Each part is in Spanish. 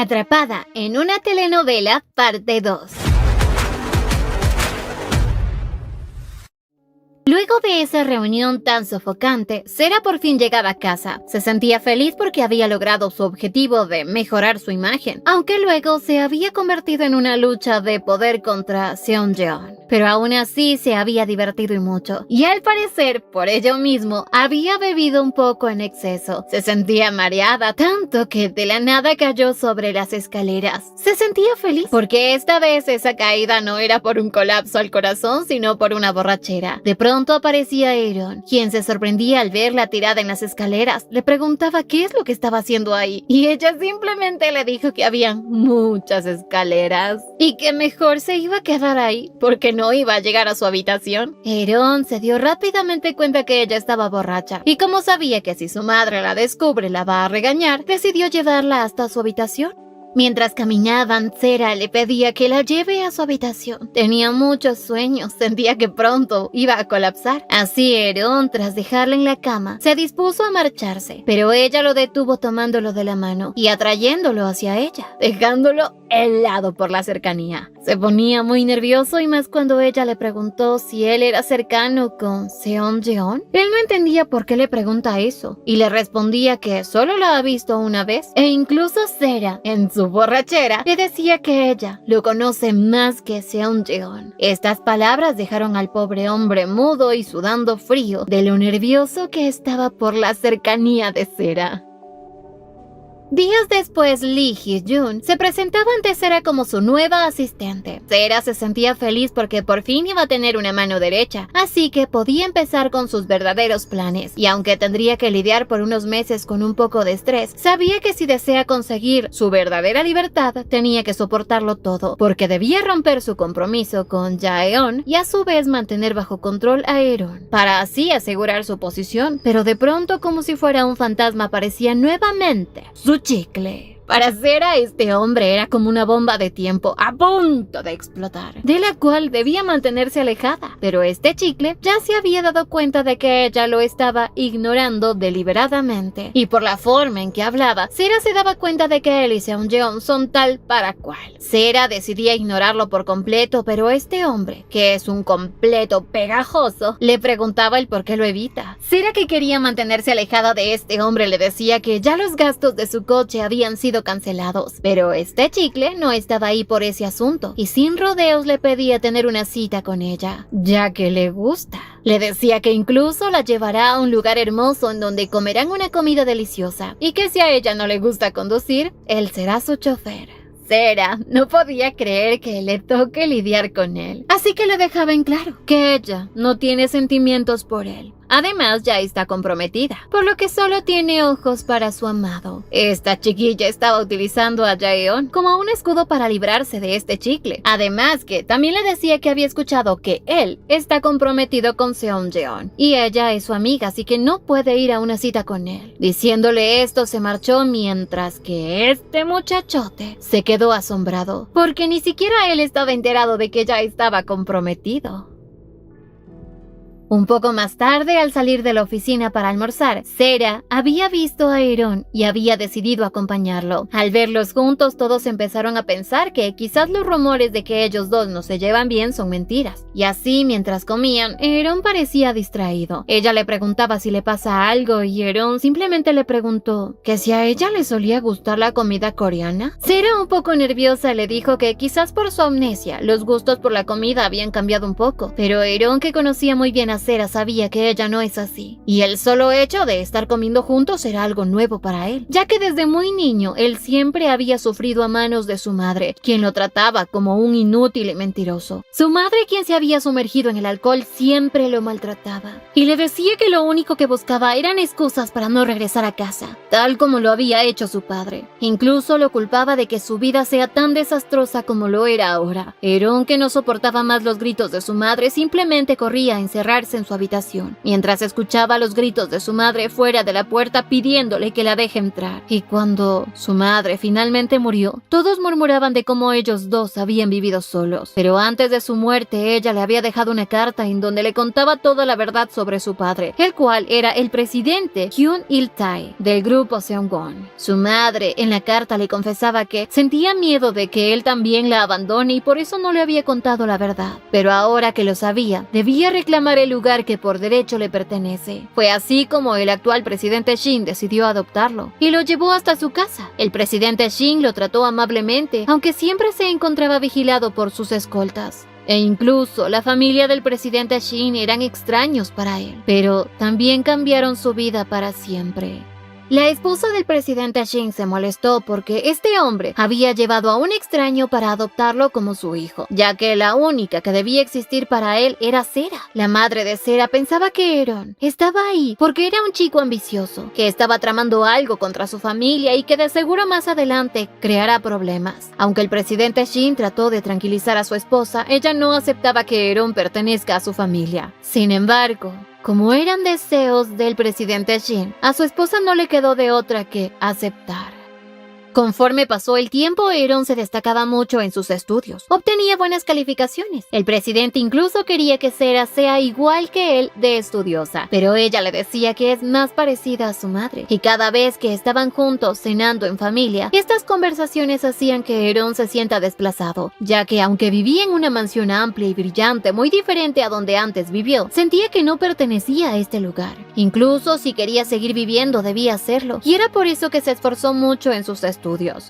Atrapada en una telenovela, parte 2. Luego de esa reunión tan sofocante, Sarah por fin llegaba a casa. Se sentía feliz porque había logrado su objetivo de mejorar su imagen, aunque luego se había convertido en una lucha de poder contra Seon-jeon. Pero aún así se había divertido y mucho, y al parecer, por ello mismo, había bebido un poco en exceso. Se sentía mareada tanto que de la nada cayó sobre las escaleras. Se sentía feliz porque esta vez esa caída no era por un colapso al corazón, sino por una borrachera. De pronto aparecía Aaron, quien se sorprendía al verla tirada en las escaleras. Le preguntaba qué es lo que estaba haciendo ahí, y ella simplemente le dijo que habían muchas escaleras y que mejor se iba a quedar ahí porque no iba a llegar a su habitación. Aaron se dio rápidamente cuenta que ella estaba borracha, y como sabía que si su madre la descubre la va a regañar, decidió llevarla hasta su habitación. Mientras caminaban, Sarah le pedía que la lleve a su habitación. Tenía muchos sueños, sentía que pronto iba a colapsar. Así Aaron, tras dejarla en la cama, se dispuso a marcharse, pero ella lo detuvo tomándolo de la mano y atrayéndolo hacia ella, dejándolo helado por la cercanía. Se ponía muy nervioso, y más cuando ella le preguntó si él era cercano con Seon-jeon. Él no entendía por qué le pregunta eso, y le respondía que solo la ha visto una vez, e incluso Sarah, en su borrachera, le decía que ella lo conoce más que Seon-jeon. Estas palabras dejaron al pobre hombre mudo y sudando frío de lo nervioso que estaba por la cercanía de Sarah. Días después, Lee Hee-jun se presentaba ante Sarah como su nueva asistente. Sarah se sentía feliz porque por fin iba a tener una mano derecha, así que podía empezar con sus verdaderos planes. Y aunque tendría que lidiar por unos meses con un poco de estrés, sabía que si desea conseguir su verdadera libertad, tenía que soportarlo todo, porque debía romper su compromiso con Jaeon y a su vez mantener bajo control a Aaron, para así asegurar su posición. Pero de pronto, como si fuera un fantasma, aparecía nuevamente su chicle. Para Sarah, este hombre era como una bomba de tiempo a punto de explotar, de la cual debía mantenerse alejada. Pero este chicle ya se había dado cuenta de que ella lo estaba ignorando deliberadamente, y por la forma en que hablaba, Sarah se daba cuenta de que él y Seon-jeon son tal para cual. Sarah decidía ignorarlo por completo, pero este hombre, que es un completo pegajoso, le preguntaba el por qué lo evita. Sarah, que quería mantenerse alejada de este hombre, le decía que ya los gastos de su coche habían sido cancelados, pero este chicle no estaba ahí por ese asunto, y sin rodeos le pedía tener una cita con ella, ya que le gusta. Le decía que incluso la llevará a un lugar hermoso en donde comerán una comida deliciosa, y que si a ella no le gusta conducir, él será su chofer. Sarah no podía creer que le toque lidiar con él, así que le dejaba en claro que ella no tiene sentimientos por él. Además, ya está comprometida, por lo que solo tiene ojos para su amado. Esta chiquilla estaba utilizando a Jaeon como un escudo para librarse de este chicle. Además, que también le decía que había escuchado que él está comprometido con Seon-jeon, y ella es su amiga, así que no puede ir a una cita con él. Diciéndole esto, se marchó, mientras que este muchachote se quedó asombrado, porque ni siquiera él estaba enterado de que ya estaba comprometido. Un poco más tarde, al salir de la oficina para almorzar, Sarah había visto a Aaron y había decidido acompañarlo. Al verlos juntos, todos empezaron a pensar que quizás los rumores de que ellos dos no se llevan bien son mentiras. Y así, mientras comían, Aaron parecía distraído. Ella le preguntaba si le pasa algo, y Aaron simplemente le preguntó que si a ella le solía gustar la comida coreana. Sarah, un poco nerviosa, le dijo que quizás por su amnesia los gustos por la comida habían cambiado un poco, pero Aaron, que conocía muy bien a Sarah, sabía que ella no es así, y el solo hecho de estar comiendo juntos era algo nuevo para él, ya que desde muy niño él siempre había sufrido a manos de su madre, quien lo trataba como un inútil y mentiroso. Su madre, quien se había sumergido en el alcohol, siempre lo maltrataba y le decía que lo único que buscaba eran excusas para no regresar a casa, tal como lo había hecho su padre. Incluso lo culpaba de que su vida sea tan desastrosa como lo era ahora. Aaron, que no soportaba más los gritos de su madre, simplemente corría a encerrarse encerrarse en su habitación, mientras escuchaba los gritos de su madre fuera de la puerta pidiéndole que la deje entrar. Y cuando su madre finalmente murió, todos murmuraban de cómo ellos dos habían vivido solos. Pero antes de su muerte, ella le había dejado una carta en donde le contaba toda la verdad sobre su padre, el cual era el presidente Hyun Il-tae del grupo Seongwon. Su madre en la carta le confesaba que sentía miedo de que él también la abandone y por eso no le había contado la verdad. Pero ahora que lo sabía, debía reclamar el lugar que por derecho le pertenece. Fue así como el actual presidente Shin decidió adoptarlo y lo llevó hasta su casa. El presidente Shin lo trató amablemente, aunque siempre se encontraba vigilado por sus escoltas. E incluso la familia del presidente Shin eran extraños para él, pero también cambiaron su vida para siempre. La esposa del presidente Shin se molestó porque este hombre había llevado a un extraño para adoptarlo como su hijo, ya que la única que debía existir para él era Sera. La madre de Sera pensaba que Eron estaba ahí porque era un chico ambicioso, que estaba tramando algo contra su familia y que de seguro más adelante creará problemas. Aunque el presidente Shin trató de tranquilizar a su esposa, ella no aceptaba que Eron pertenezca a su familia. Sin embargo, como eran deseos del presidente Shin, a su esposa no le quedó de otra que aceptar. Conforme pasó el tiempo, Eron se destacaba mucho en sus estudios. Obtenía buenas calificaciones. El presidente incluso quería que Sera sea igual que él de estudiosa, pero ella le decía que es más parecida a su madre. Y cada vez que estaban juntos cenando en familia, estas conversaciones hacían que Eron se sienta desplazado, ya que aunque vivía en una mansión amplia y brillante, muy diferente a donde antes vivió, sentía que no pertenecía a este lugar. Incluso si quería seguir viviendo, debía hacerlo, y era por eso que se esforzó mucho en sus estudios.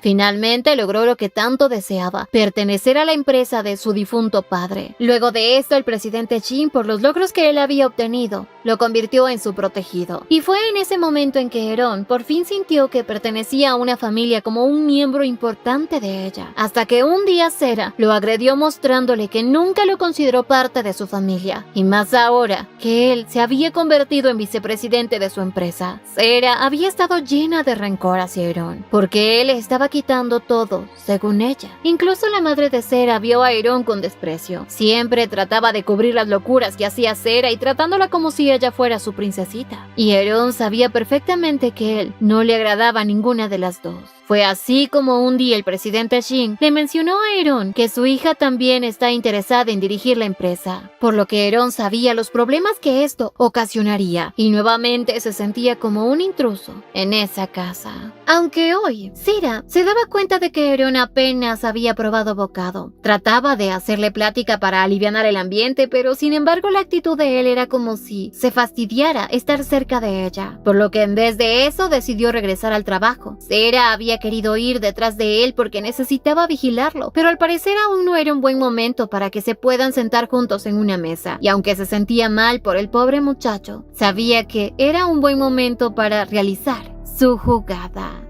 Finalmente logró lo que tanto deseaba, pertenecer a la empresa de su difunto padre. Luego de esto, el presidente Shin, por los logros que él había obtenido, lo convirtió en su protegido. Y fue en ese momento en que Eron por fin sintió que pertenecía a una familia como un miembro importante de ella, hasta que un día Sera lo agredió mostrándole que nunca lo consideró parte de su familia, y más ahora que él se había convertido en vicepresidente de su empresa. Sera había estado llena de rencor hacia Eron, porque él le estaba quitando todo, según ella. Incluso la madre de Sera vio a Eron con desprecio. Siempre trataba de cubrir las locuras que hacía Sera y tratándola como si ella fuera su princesita. Y Eron sabía perfectamente que él no le agradaba a ninguna de las dos. Fue así como un día el presidente Shin le mencionó a Eron que su hija también está interesada en dirigir la empresa, por lo que Eron sabía los problemas que esto ocasionaría y nuevamente se sentía como un intruso en esa casa. Aunque hoy Sera se daba cuenta de que Eron apenas había probado bocado. Trataba de hacerle plática para alivianar el ambiente, pero sin embargo la actitud de él era como si se fastidiara estar cerca de ella, por lo que en vez de eso decidió regresar al trabajo. Sera había querido ir detrás de él porque necesitaba vigilarlo, pero al parecer aún no era un buen momento para que se puedan sentar juntos en una mesa, y aunque se sentía mal por el pobre muchacho, sabía que era un buen momento para realizar su jugada.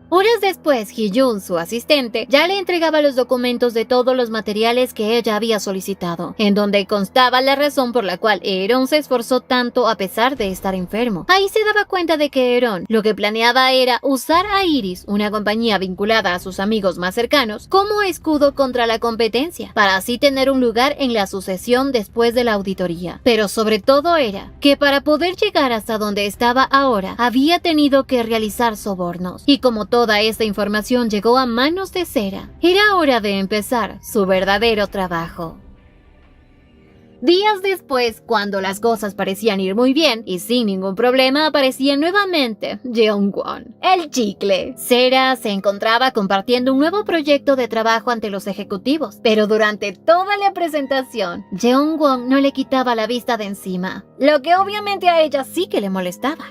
Horas después, Hee-jun, su asistente, ya le entregaba los documentos de todos los materiales que ella había solicitado, en donde constaba la razón por la cual Eron se esforzó tanto a pesar de estar enfermo. Ahí se daba cuenta de que Eron lo que planeaba era usar a Iris, una compañía vinculada a sus amigos más cercanos, como escudo contra la competencia, para así tener un lugar en la sucesión después de la auditoría. Pero sobre todo era que para poder llegar hasta donde estaba ahora, había tenido que realizar sobornos, y como toda esta información llegó a manos de Sera, era hora de empezar su verdadero trabajo. Días después, cuando las cosas parecían ir muy bien y sin ningún problema, aparecía nuevamente Jeong-won, el chicle. Sera se encontraba compartiendo un nuevo proyecto de trabajo ante los ejecutivos, pero durante toda la presentación, Jeong-won no le quitaba la vista de encima, lo que obviamente a ella sí que le molestaba.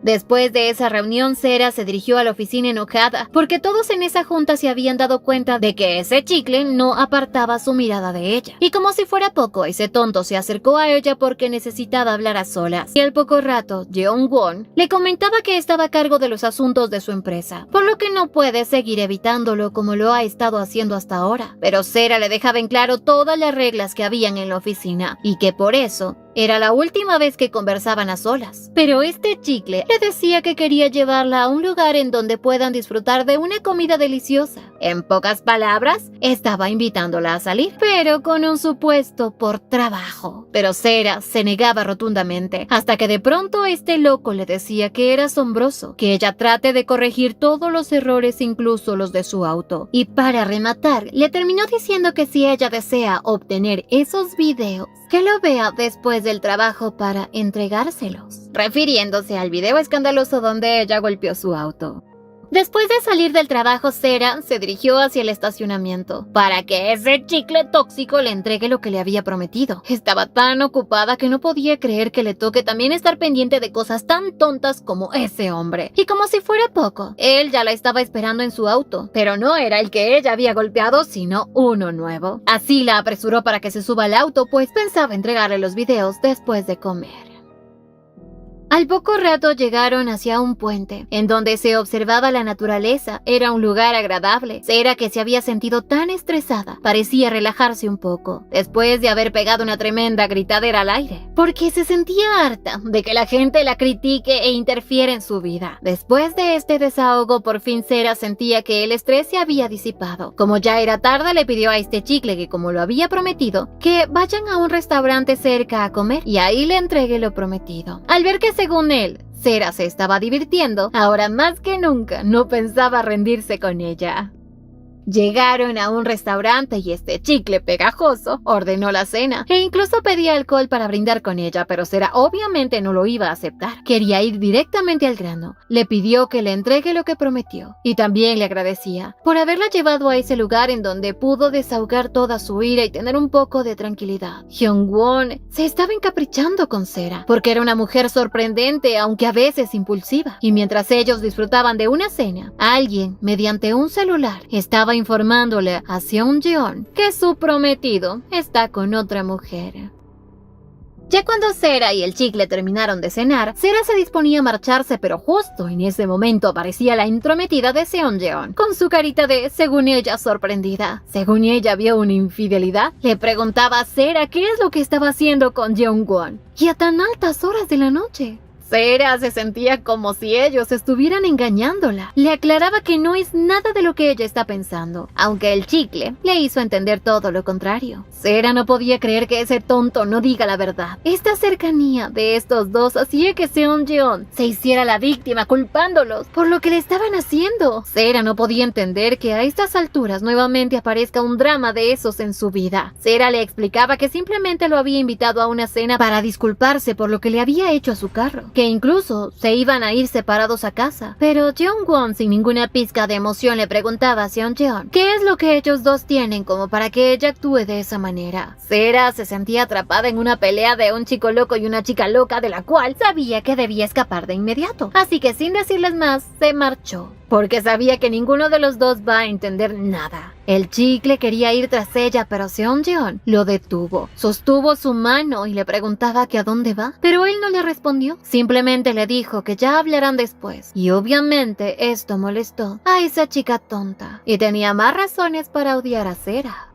Después de esa reunión, Sera se dirigió a la oficina enojada, porque todos en esa junta se habían dado cuenta de que ese chicle no apartaba su mirada de ella. Y como si fuera poco, ese tonto se acercó a ella porque necesitaba hablar a solas. Y al poco rato, Jeong-won le comentaba que estaba a cargo de los asuntos de su empresa, por lo que no puede seguir evitándolo como lo ha estado haciendo hasta ahora. Pero Sera le dejaba en claro todas las reglas que habían en la oficina, y que por eso Era la última vez que conversaban a solas, pero este chicle le decía que quería llevarla a un lugar en donde puedan disfrutar de una comida deliciosa. En pocas palabras, estaba invitándola a salir, pero con un supuesto por trabajo. Pero Sarah se negaba rotundamente, hasta que de pronto este loco le decía que era asombroso, que ella trate de corregir todos los errores, incluso los de su auto. Y para rematar, le terminó diciendo que si ella desea obtener esos videos, que lo vea después del trabajo para entregárselos, refiriéndose al video escandaloso donde ella golpeó su auto. Después de salir del trabajo, Sarah se dirigió hacia el estacionamiento para que ese chicle tóxico le entregue lo que le había prometido. Estaba tan ocupada que no podía creer que le toque también estar pendiente de cosas tan tontas como ese hombre. Y como si fuera poco, él ya la estaba esperando en su auto, pero no era el que ella había golpeado, sino uno nuevo. Así la apresuró para que se suba al auto, pues pensaba entregarle los videos después de comer. Al poco rato llegaron hacia un puente, en donde se observaba la naturaleza. Era un lugar agradable. Sarah, que se había sentido tan estresada, parecía relajarse un poco, después de haber pegado una tremenda gritadera al aire, porque se sentía harta de que la gente la critique e interfiera en su vida. Después de este desahogo, por fin Sarah sentía que el estrés se había disipado. Como ya era tarde, le pidió a este chicle que, como lo había prometido, que vayan a un restaurante cerca a comer y ahí le entregue lo prometido. Al ver que según él, Sarah se estaba divirtiendo, ahora más que nunca no pensaba rendirse con ella. Llegaron a un restaurante y este chicle pegajoso ordenó la cena e incluso pedía alcohol para brindar con ella, pero Sarah obviamente no lo iba a aceptar. Quería ir directamente al grano. Le pidió que le entregue lo que prometió y también le agradecía por haberla llevado a ese lugar en donde pudo desahogar toda su ira y tener un poco de tranquilidad. Hyung-won se estaba encaprichando con Sarah porque era una mujer sorprendente, aunque a veces impulsiva. Y mientras ellos disfrutaban de una cena, alguien, mediante un celular, estaba informándole a Seung-yeon que su prometido está con otra mujer. Ya cuando Sarah y el chicle terminaron de cenar, Sarah se disponía a marcharse, pero justo en ese momento aparecía la entrometida de Seung-yeon, con su carita de, según ella, sorprendida. Según ella vio una infidelidad, le preguntaba a Sarah qué es lo que estaba haciendo con Jeong-won, y a tan altas horas de la noche. Sarah se sentía como si ellos estuvieran engañándola. Le aclaraba que no es nada de lo que ella está pensando, aunque el chicle le hizo entender todo lo contrario. Sarah no podía creer que ese tonto no diga la verdad. Esta cercanía de estos dos hacía que Seung-yeon se hiciera la víctima, culpándolos por lo que le estaban haciendo. Sarah no podía entender que a estas alturas nuevamente aparezca un drama de esos en su vida. Sarah le explicaba que simplemente lo había invitado a una cena para disculparse por lo que le había hecho a su carro, que incluso se iban a ir separados a casa. Pero Jeong-won, sin ninguna pizca de emoción, le preguntaba a Seung-yeon qué es lo que ellos dos tienen como para que ella actúe de esa manera. Sarah se sentía atrapada en una pelea de un chico loco y una chica loca, de la cual sabía que debía escapar de inmediato. Así que sin decirles más, se marchó, porque sabía que ninguno de los dos va a entender nada. El chicle quería ir tras ella, pero Seung-yeon lo detuvo. Sostuvo su mano y le preguntaba que a dónde va, pero él no le respondió. Simplemente le dijo que ya hablarán después. Y obviamente esto molestó a esa chica tonta, y tenía más razones para odiar a Sarah.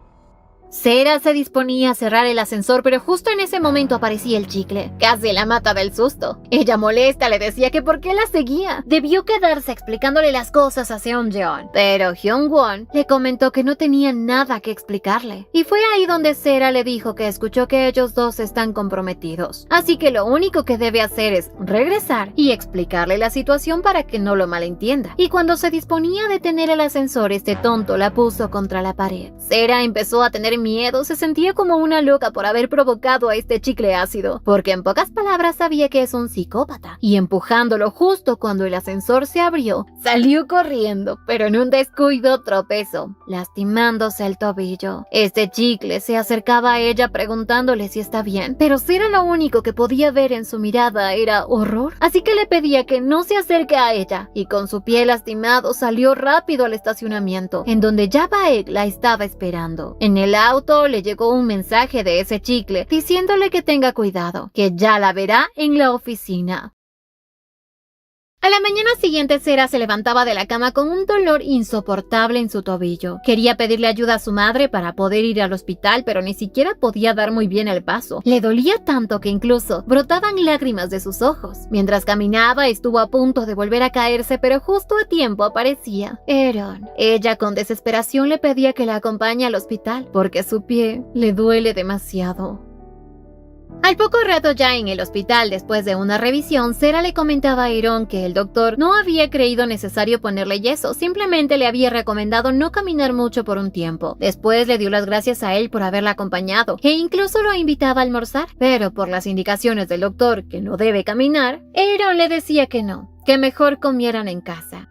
Sarah se disponía a cerrar el ascensor, pero justo en ese momento aparecía el chicle. Casi la mata del susto. Ella, molesta, le decía que por qué la seguía. Debió quedarse explicándole las cosas a Seung-yeon, pero Hyung-won le comentó que no tenía nada que explicarle. Y fue ahí donde Sarah le dijo que escuchó que ellos dos están comprometidos, así que lo único que debe hacer es regresar y explicarle la situación para que no lo malentienda. Y cuando se disponía a detener el ascensor, este tonto la puso contra la pared. Sarah empezó a tener miedo, se sentía como una loca por haber provocado a este chicle ácido, porque en pocas palabras sabía que es un psicópata, y empujándolo justo cuando el ascensor se abrió, salió corriendo, pero en un descuido tropezó, lastimándose el tobillo. Este chicle se acercaba a ella preguntándole si está bien, pero Sarah lo único que podía ver en su mirada era horror, así que le pedía que no se acerque a ella, y con su pie lastimado salió rápido al estacionamiento, en donde ya Baek la estaba esperando. En el auto le llegó un mensaje de ese chicle diciéndole que tenga cuidado, que ya la verá en la oficina. A la mañana siguiente, Sera se levantaba de la cama con un dolor insoportable en su tobillo. Quería pedirle ayuda a su madre para poder ir al hospital, pero ni siquiera podía dar muy bien el paso. Le dolía tanto que incluso brotaban lágrimas de sus ojos. Mientras caminaba, estuvo a punto de volver a caerse, pero justo a tiempo aparecía Aaron. Ella con desesperación le pedía que la acompañe al hospital, porque su pie le duele demasiado. Al poco rato, ya en el hospital, después de una revisión, Sera le comentaba a Aaron que el doctor no había creído necesario ponerle yeso, simplemente le había recomendado no caminar mucho por un tiempo. Después le dio las gracias a él por haberla acompañado e incluso lo invitaba a almorzar, pero por las indicaciones del doctor que no debe caminar, Aaron le decía que no, que mejor comieran en casa.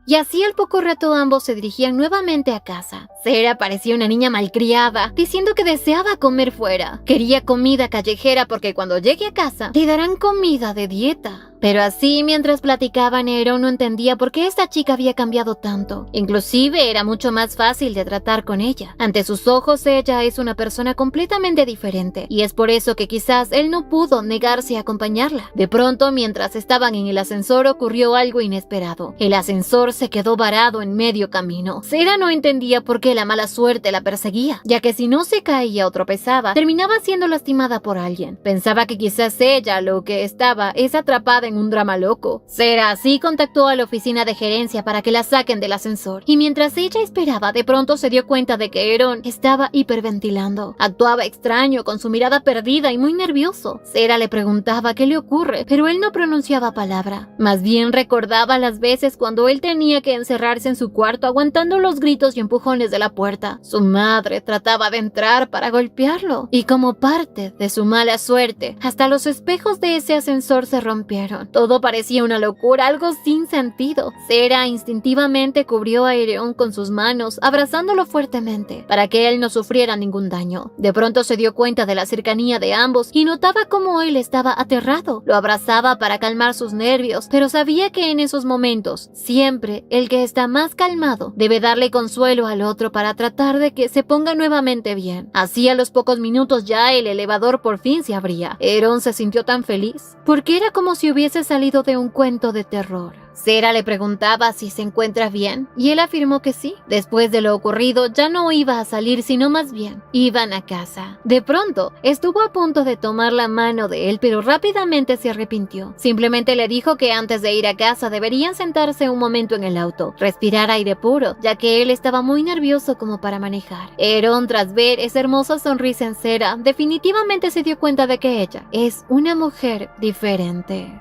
Y así al poco rato ambos se dirigían nuevamente a casa. Sera parecía una niña malcriada, diciendo que deseaba comer fuera. Quería comida callejera porque cuando llegue a casa le darán comida de dieta. Pero así, mientras platicaban, Aaron no entendía por qué esta chica había cambiado tanto. Inclusive era mucho más fácil de tratar con ella. Ante sus ojos, ella es una persona completamente diferente, y es por eso que quizás él no pudo negarse a acompañarla. De pronto, mientras estaban en el ascensor, ocurrió algo inesperado. El ascensor se quedó varado en medio camino. Sera no entendía por qué la mala suerte la perseguía, ya que si no se caía o tropezaba, terminaba siendo lastimada por alguien. Pensaba que quizás ella lo que estaba es atrapada en un drama loco. Sera así contactó a la oficina de gerencia para que la saquen del ascensor, y mientras ella esperaba, de pronto se dio cuenta de que Aaron estaba hiperventilando. Actuaba extraño, con su mirada perdida y muy nervioso. Sera le preguntaba qué le ocurre, pero él no pronunciaba palabra. Más bien recordaba las veces cuando él tenía que encerrarse en su cuarto aguantando los gritos y empujones de la puerta. Su madre trataba de entrar para golpearlo, y como parte de su mala suerte, hasta los espejos de ese ascensor se rompieron. Todo parecía una locura, algo sin sentido. Sera instintivamente cubrió a Aaron con sus manos, abrazándolo fuertemente, para que él no sufriera ningún daño. De pronto se dio cuenta de la cercanía de ambos y notaba cómo él estaba aterrado. Lo abrazaba para calmar sus nervios, pero sabía que en esos momentos, siempre el que está más calmado debe darle consuelo al otro para tratar de que se ponga nuevamente bien. Así, a los pocos minutos ya el elevador por fin se abría. Aaron se sintió tan feliz, porque era como si hubiese salido de un cuento de terror. Sera le preguntaba si se encuentra bien, y él afirmó que sí. Después de lo ocurrido, ya no iba a salir, sino más bien iban a casa. De pronto, estuvo a punto de tomar la mano de él, pero rápidamente se arrepintió. Simplemente le dijo que antes de ir a casa deberían sentarse un momento en el auto, respirar aire puro, ya que él estaba muy nervioso como para manejar. Aaron, tras ver esa hermosa sonrisa en Sera, definitivamente se dio cuenta de que ella es una mujer diferente.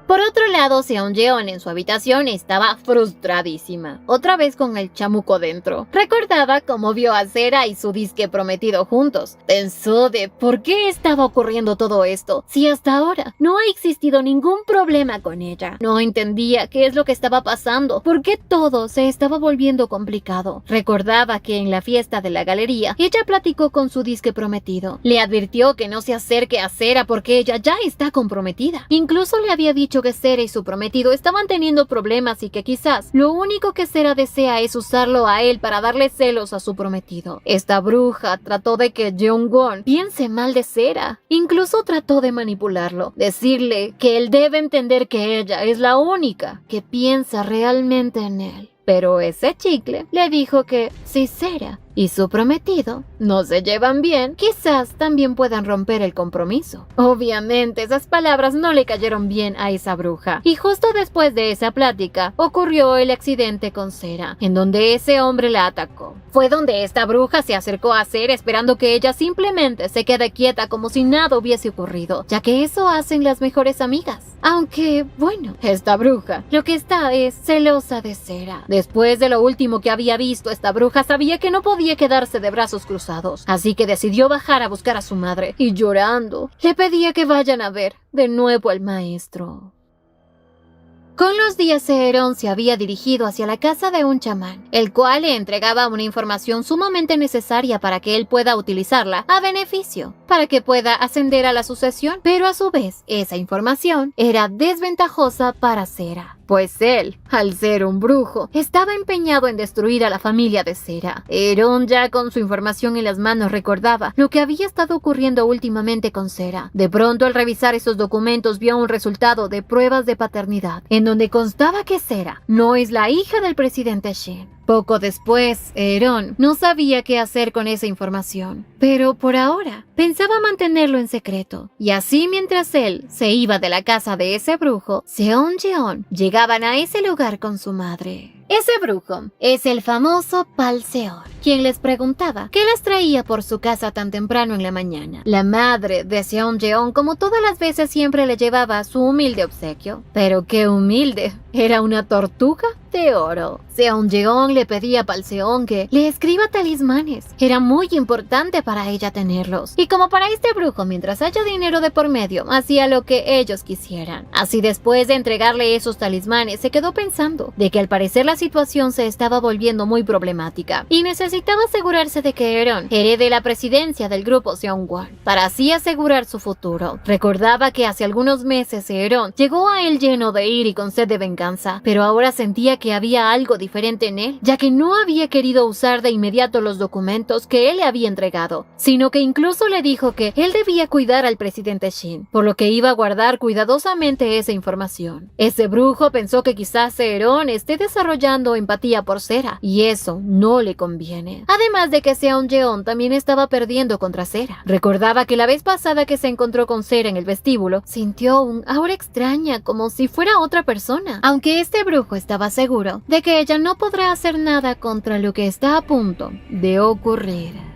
Por otro lado, Seon-yeon en su habitación estaba frustradísima, otra vez con el chamuco dentro. Recordaba cómo vio a Sera y su disque prometido juntos. Pensó de por qué estaba ocurriendo todo esto, si hasta ahora no ha existido ningún problema con ella. No entendía qué es lo que estaba pasando, por qué todo se estaba volviendo complicado. Recordaba que en la fiesta de la galería, ella platicó con su disque prometido. Le advirtió que no se acerque a Sera porque ella ya está comprometida. Incluso le había dicho que Sera y su prometido estaban teniendo problemas y que quizás lo único que Sera desea es usarlo a él para darle celos a su prometido. Esta bruja trató de que Jeong-won piense mal de Sera. Incluso trató de manipularlo, decirle que él debe entender que ella es la única que piensa realmente en él. Pero ese chicle le dijo que si Sera y su prometido no se llevan bien, quizás también puedan romper el compromiso. Obviamente esas palabras no le cayeron bien a esa bruja, y justo después de esa plática ocurrió el accidente con Sera, en donde ese hombre la atacó. Fue donde esta bruja se acercó a Sera esperando que ella simplemente se quede quieta como si nada hubiese ocurrido, ya que eso hacen las mejores amigas. Aunque, bueno, esta bruja lo que está es celosa de Sera. Después de lo último que había visto, esta bruja sabía que no podía quedarse de brazos cruzados, así que decidió bajar a buscar a su madre, y llorando, le pedía que vayan a ver de nuevo al maestro. Con los días, Aaron se había dirigido hacia la casa de un chamán, el cual le entregaba una información sumamente necesaria para que él pueda utilizarla a beneficio, para que pueda ascender a la sucesión, pero a su vez, esa información era desventajosa para Sera. pues él, al ser un brujo, estaba empeñado en destruir a la familia de Sera. Euron, ya con su información en las manos, recordaba lo que había estado ocurriendo últimamente con Sera. De pronto, al revisar esos documentos, vio un resultado de pruebas de paternidad, en donde constaba que Sera no es la hija del presidente Shin. Poco después, Euron no sabía qué hacer con esa información, pero por ahora pensaba mantenerlo en secreto. Y así, mientras él se iba de la casa de ese brujo, Seonjeon llegaban a ese lugar con su madre. Ese brujo es el famoso Palseon, quien les preguntaba qué las traía por su casa tan temprano en la mañana. La madre de Seonjeon, como todas las veces, siempre le llevaba su humilde obsequio. Pero qué humilde, era una tortuga de oro. Seonjeon le pedía a Palseon que le escriba talismanes. Era muy importante para ella tenerlos. Y como para este brujo, mientras haya dinero de por medio, hacía lo que ellos quisieran. Así, después de entregarle esos talismanes, se quedó pensando de que al parecer la situación se estaba volviendo muy problemática y necesitaba asegurarse de que Euron herede la presidencia del grupo Seongwon para así asegurar su futuro. Recordaba que hace algunos meses Euron llegó a él lleno de ira y con sed de venganza, pero ahora sentía que había algo diferente en él, ya que no había querido usar de inmediato los documentos que él le había entregado, sino que incluso le dijo que él debía cuidar al presidente Shin, por lo que iba a guardar cuidadosamente esa información. Ese brujo pensó que quizás Euron esté desarrollando empatía por Sera, y eso no le conviene. Además de que Seonjeon también estaba perdiendo contra Sera. Recordaba que la vez pasada que se encontró con Sera en el vestíbulo, sintió un aura extraña, como si fuera otra persona, aunque este brujo estaba seguro de que ella no podrá hacer nada contra lo que está a punto de ocurrir.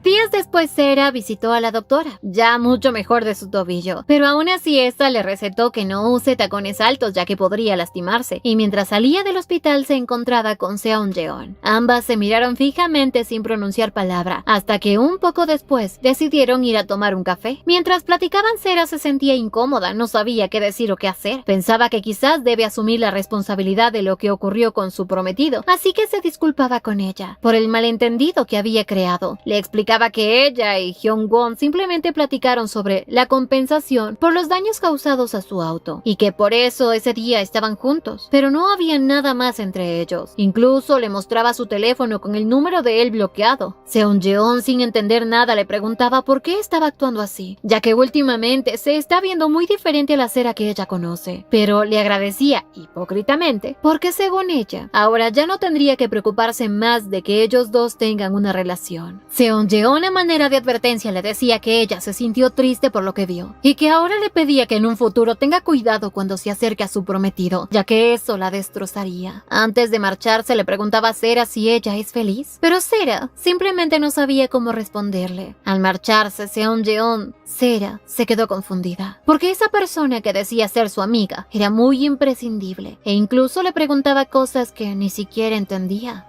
Días después, Sera visitó a la doctora, ya mucho mejor de su tobillo, pero aún así esta le recetó que no use tacones altos ya que podría lastimarse, y mientras salía del hospital se encontraba con Seonjeon. Ambas se miraron fijamente sin pronunciar palabra, hasta que un poco después decidieron ir a tomar un café. Mientras platicaban, Sera se sentía incómoda, no sabía qué decir o qué hacer. Pensaba que quizás debe asumir la responsabilidad de lo que ocurrió con su prometido, así que se disculpaba con ella por el malentendido que había creado. Le explicaba que ella y Hyungwon simplemente platicaron sobre la compensación por los daños causados a su auto y que por eso ese día estaban juntos, pero no había nada más entre ellos. Incluso le mostraba su teléfono con el número de él bloqueado. Seonjeon, sin entender nada, le preguntaba por qué estaba actuando así, ya que últimamente se está viendo muy diferente a la Sera que ella conoce, pero le agradecía hipócritamente porque, según ella, ahora ya no tendría que preocuparse más de que ellos dos tengan una relación. Seonjeon, a manera de advertencia, le decía que ella se sintió triste por lo que vio y que ahora le pedía que en un futuro tenga cuidado cuando se acerque a su prometido, ya que eso la destrozaría. Antes de marcharse, le preguntaba a Sera si ella es feliz, pero Sera simplemente no sabía cómo responderle. Al marcharse Seonjeon, Sera se quedó confundida, porque esa persona que decía ser su amiga era muy imprescindible e incluso le preguntaba cosas que ni siquiera entendía.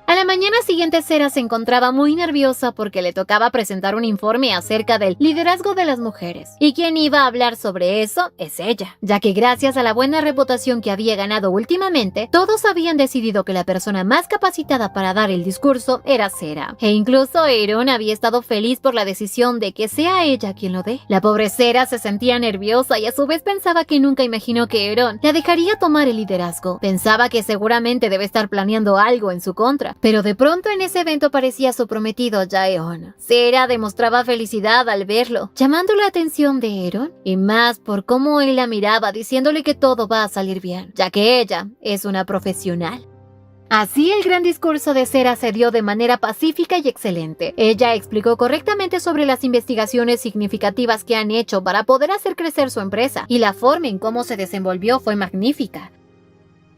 A la mañana siguiente, Sera se encontraba muy nerviosa porque le tocaba presentar un informe acerca del liderazgo de las mujeres. Y quien iba a hablar sobre eso es ella, ya que gracias a la buena reputación que había ganado últimamente, todos habían decidido que la persona más capacitada para dar el discurso era Sera. E incluso Euron había estado feliz por la decisión de que sea ella quien lo dé. La pobre Sera se sentía nerviosa y a su vez pensaba que nunca imaginó que Euron la dejaría tomar el liderazgo. Pensaba que seguramente debe estar planeando algo en su contra. Pero de pronto en ese evento aparecía su prometido Jaeon. Sera demostraba felicidad al verlo, llamando la atención de Euron, y más por cómo él la miraba, diciéndole que todo va a salir bien, ya que ella es una profesional. Así, el gran discurso de Sera se dio de manera pacífica y excelente. Ella explicó correctamente sobre las investigaciones significativas que han hecho para poder hacer crecer su empresa, y la forma en cómo se desenvolvió fue magnífica.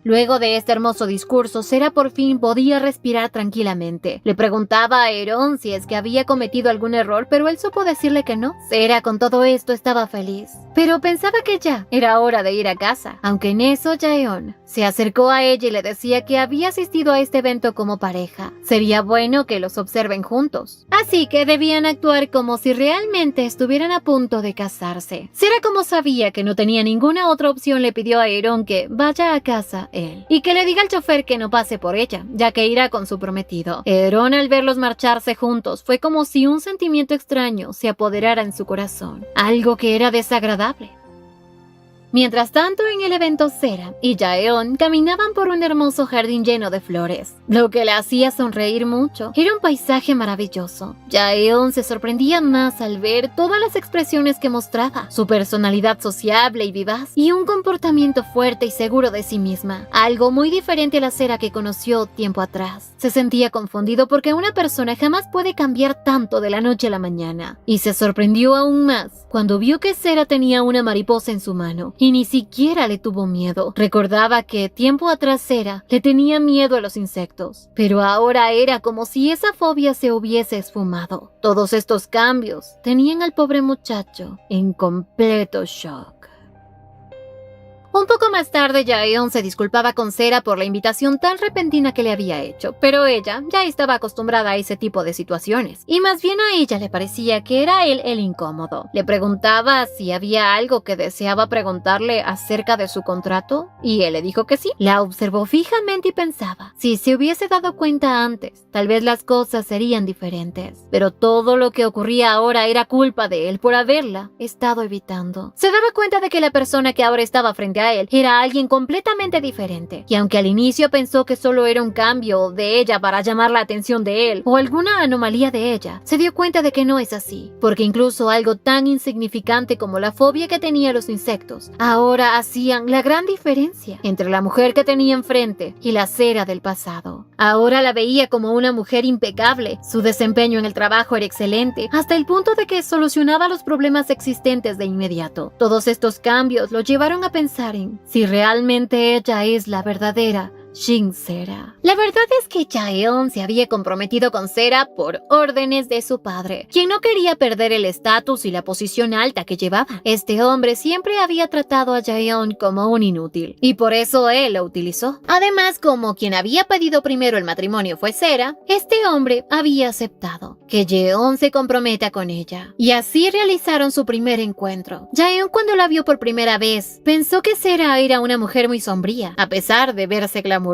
Luego de este hermoso discurso, Sera por fin podía respirar tranquilamente. Le preguntaba a Euron si es que había cometido algún error, pero él supo decirle que no. Sera con todo esto estaba feliz, pero pensaba que ya era hora de ir a casa. Aunque en eso Jaeon se acercó a ella y le decía que había asistido a este evento como pareja. Sería bueno que los observen juntos, así que debían actuar como si realmente estuvieran a punto de casarse. Sera, como sabía que no tenía ninguna otra opción, le pidió a Euron que vaya a casa él y que le diga al chofer que no pase por ella, ya que irá con su prometido. Euron, al verlos marcharse juntos, fue como si un sentimiento extraño se apoderara en su corazón, algo que era desagradable. Mientras tanto, en el evento, Sera y Jaeon caminaban por un hermoso jardín lleno de flores. Lo que la hacía sonreír mucho era un paisaje maravilloso. Jaeon se sorprendía más al ver todas las expresiones que mostraba, su personalidad sociable y vivaz, y un comportamiento fuerte y seguro de sí misma, algo muy diferente a la Sera que conoció tiempo atrás. Se sentía confundido porque una persona jamás puede cambiar tanto de la noche a la mañana, y se sorprendió aún más cuando vio que Sera tenía una mariposa en su mano, y ni siquiera le tuvo miedo. Recordaba que tiempo atrás Sera le tenía miedo a los insectos, pero ahora era como si esa fobia se hubiese esfumado. Todos estos cambios tenían al pobre muchacho en completo shock. Un poco más tarde, Jaeon se disculpaba con Sera por la invitación tan repentina que le había hecho, pero ella ya estaba acostumbrada a ese tipo de situaciones, y más bien a ella le parecía que era él el incómodo. Le preguntaba si había algo que deseaba preguntarle acerca de su contrato, y él le dijo que sí. La observó fijamente y pensaba, si se hubiese dado cuenta antes, tal vez las cosas serían diferentes, pero todo lo que ocurría ahora era culpa de él por haberla estado evitando. Se daba cuenta de que la persona que ahora estaba frente a él era alguien completamente diferente, y aunque al inicio pensó que solo era un cambio de ella para llamar la atención de él o alguna anomalía de ella, se dio cuenta de que no es así, porque incluso algo tan insignificante como la fobia que tenía a los insectos ahora hacían la gran diferencia entre la mujer que tenía enfrente y la Sera del pasado. Ahora la veía como una mujer impecable, su desempeño en el trabajo era excelente, hasta el punto de que solucionaba los problemas existentes de inmediato. Todos estos cambios lo llevaron a pensar en si realmente ella es la verdadera Shin Sera. La verdad es que Jaeon se había comprometido con Sera por órdenes de su padre, quien no quería perder el estatus y la posición alta que llevaba. Este hombre siempre había tratado a Jaeon como un inútil, y por eso él lo utilizó. Además, como quien había pedido primero el matrimonio fue Sera, este hombre había aceptado que Jaeon se comprometa con ella, y así realizaron su primer encuentro. Jaeon, cuando la vio por primera vez, pensó que Sera era una mujer muy sombría, a pesar de verse glamurosa.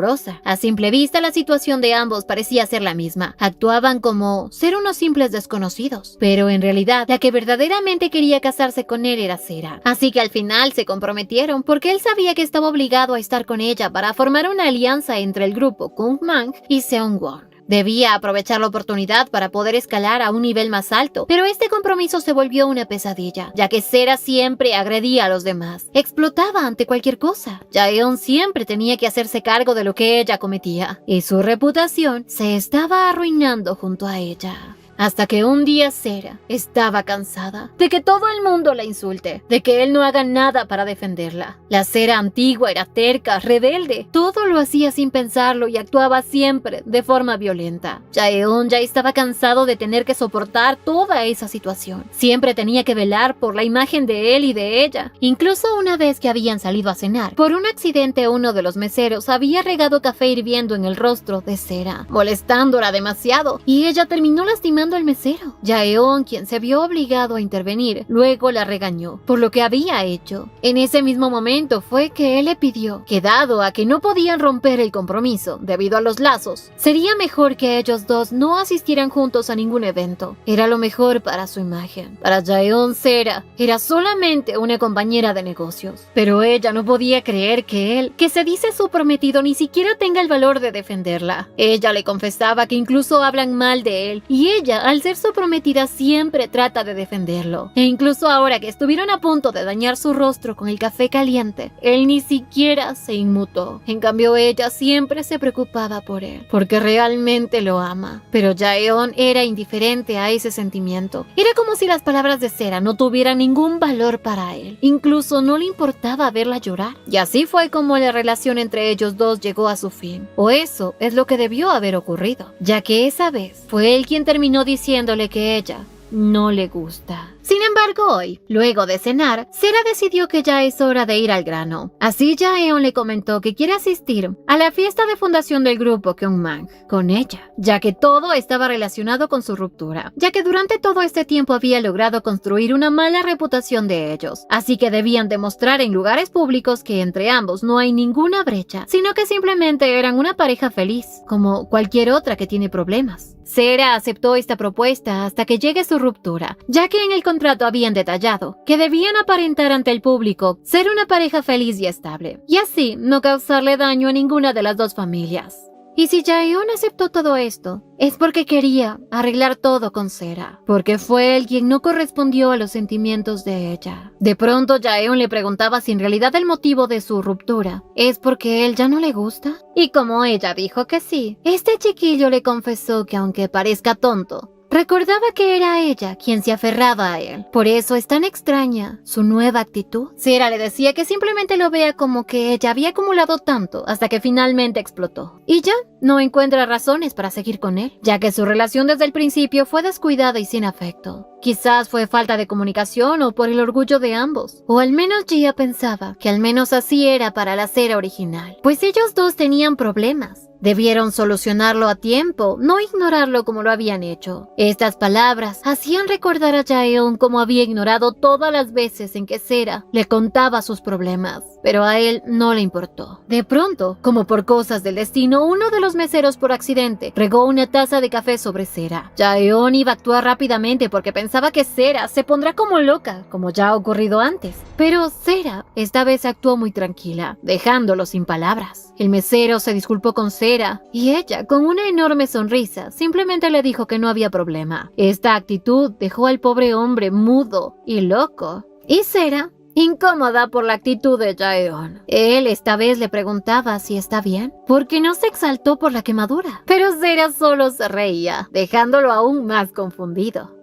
A simple vista, la situación de ambos parecía ser la misma. Actuaban como ser unos simples desconocidos, pero en realidad la que verdaderamente quería casarse con él era Sera. Así que al final se comprometieron porque él sabía que estaba obligado a estar con ella para formar una alianza entre el grupo Kung Mang y Seongwon. Debía aprovechar la oportunidad para poder escalar a un nivel más alto, pero este compromiso se volvió una pesadilla, ya que Sera siempre agredía a los demás, explotaba ante cualquier cosa. Jaeon siempre tenía que hacerse cargo de lo que ella cometía, y su reputación se estaba arruinando junto a ella. Hasta que un día Sera estaba cansada de que todo el mundo la insulte, de que él no haga nada para defenderla. La Sera antigua era terca, rebelde, todo lo hacía sin pensarlo y actuaba siempre de forma violenta. Jaeon ya estaba cansado de tener que soportar toda esa situación. Siempre tenía que velar por la imagen de él y de ella. Incluso una vez que habían salido a cenar, por un accidente uno de los meseros había regado café hirviendo en el rostro de Sera, molestándola demasiado, y ella terminó lastimando al mesero. Jaeon, quien se vio obligado a intervenir, luego la regañó por lo que había hecho. En ese mismo momento fue que él le pidió que, dado a que no podían romper el compromiso debido a los lazos, sería mejor que ellos dos no asistieran juntos a ningún evento. Era lo mejor para su imagen. Para Jaeon, Sera era solamente una compañera de negocios, pero ella no podía creer que él, que se dice su prometido, ni siquiera tenga el valor de defenderla. Ella le confesaba que incluso hablan mal de él, y ella, al ser su prometida, siempre trata de defenderlo. E incluso ahora que estuvieron a punto de dañar su rostro con el café caliente, él ni siquiera se inmutó. En cambio, ella siempre se preocupaba por él, porque realmente lo ama. Pero Jaeon era indiferente a ese sentimiento. Era como si las palabras de Sera no tuvieran ningún valor para él. Incluso no le importaba verla llorar. Y así fue como la relación entre ellos dos llegó a su fin. O eso es lo que debió haber ocurrido, ya que esa vez fue él quien terminó diciéndole que ella no le gusta. Sin embargo, hoy, luego de cenar, Sera decidió que ya es hora de ir al grano. Así Jaeon le comentó que quiere asistir a la fiesta de fundación del grupo Kung Mang con ella, ya que todo estaba relacionado con su ruptura, ya que durante todo este tiempo había logrado construir una mala reputación de ellos, así que debían demostrar en lugares públicos que entre ambos no hay ninguna brecha, sino que simplemente eran una pareja feliz, como cualquier otra que tiene problemas. Sera aceptó esta propuesta hasta que llegue su ruptura, ya que en el contrato habían detallado que debían aparentar ante el público ser una pareja feliz y estable, y así no causarle daño a ninguna de las dos familias. Y si Jaeon aceptó todo esto, es porque quería arreglar todo con Sera, porque fue él quien no correspondió a los sentimientos de ella. De pronto Jaeon le preguntaba si en realidad el motivo de su ruptura es porque él ya no le gusta. Y como ella dijo que sí, este chiquillo le confesó que aunque parezca tonto, recordaba que era ella quien se aferraba a él. Por eso es tan extraña su nueva actitud. Sera le decía que simplemente lo vea como que ella había acumulado tanto hasta que finalmente explotó. Y ya no encuentra razones para seguir con él, ya que su relación desde el principio fue descuidada y sin afecto. Quizás fue falta de comunicación o por el orgullo de ambos. O al menos Gia pensaba que al menos así era para la Sera original. Pues ellos dos tenían problemas. Debieron solucionarlo a tiempo, no ignorarlo como lo habían hecho. Estas palabras hacían recordar a Jaeon cómo había ignorado todas las veces en que Sera le contaba sus problemas, pero a él no le importó. De pronto, como por cosas del destino, uno de los meseros por accidente regó una taza de café sobre Sera. Jaeon iba a actuar rápidamente porque pensaba que Sera se pondrá como loca, como ya ha ocurrido antes. Pero Sera esta vez actuó muy tranquila, dejándolo sin palabras. El mesero se disculpó con Sera y ella, con una enorme sonrisa, simplemente le dijo que no había problema. Esta actitud dejó al pobre hombre mudo y loco. Y Sera, incómoda por la actitud de Jaeon, él esta vez le preguntaba si está bien, porque no se exaltó por la quemadura. Pero Sera solo se reía, dejándolo aún más confundido.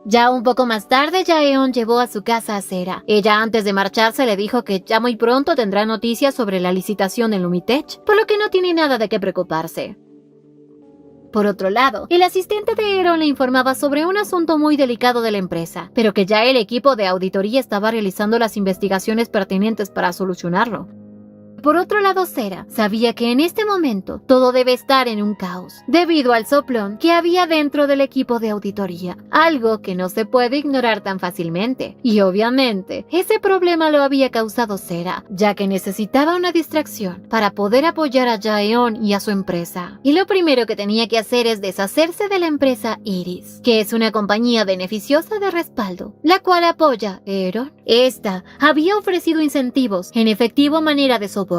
Ya un poco más tarde, Jaeon llevó a su casa a Sera. Ella antes de marcharse le dijo que ya muy pronto tendrá noticias sobre la licitación en Lumitech, por lo que no tiene nada de qué preocuparse. Por otro lado, el asistente de Eron le informaba sobre un asunto muy delicado de la empresa, pero que ya el equipo de auditoría estaba realizando las investigaciones pertinentes para solucionarlo. Por otro lado, Sera sabía que en este momento todo debe estar en un caos, debido al soplón que había dentro del equipo de auditoría, algo que no se puede ignorar tan fácilmente. Y obviamente, ese problema lo había causado Sera, ya que necesitaba una distracción para poder apoyar a Jaeon y a su empresa. Y lo primero que tenía que hacer es deshacerse de la empresa Iris, que es una compañía beneficiosa de respaldo, la cual apoya a Eron. Esta había ofrecido incentivos en efectivo manera de sobornos.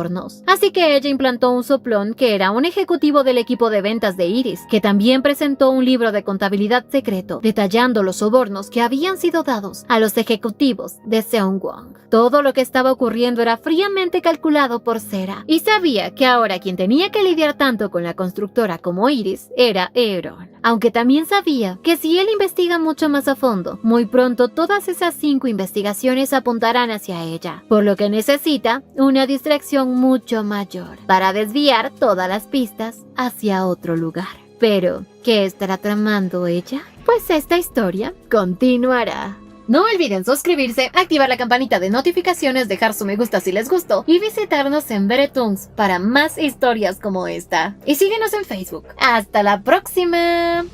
Así que ella implantó un soplón que era un ejecutivo del equipo de ventas de Iris, que también presentó un libro de contabilidad secreto detallando los sobornos que habían sido dados a los ejecutivos de Seongwon. Todo lo que estaba ocurriendo era fríamente calculado por Sera, y sabía que ahora quien tenía que lidiar tanto con la constructora como Iris era Eron. Aunque también sabía que si él investiga mucho más a fondo, muy pronto todas esas 5 investigaciones apuntarán hacia ella, por lo que necesita una distracción mucho mayor para desviar todas las pistas hacia otro lugar. Pero, ¿qué estará tramando ella? Pues esta historia continuará. No olviden suscribirse, activar la campanita de notificaciones, dejar su me gusta si les gustó y visitarnos en Beretoons para más historias como esta. Y síguenos en Facebook. ¡Hasta la próxima!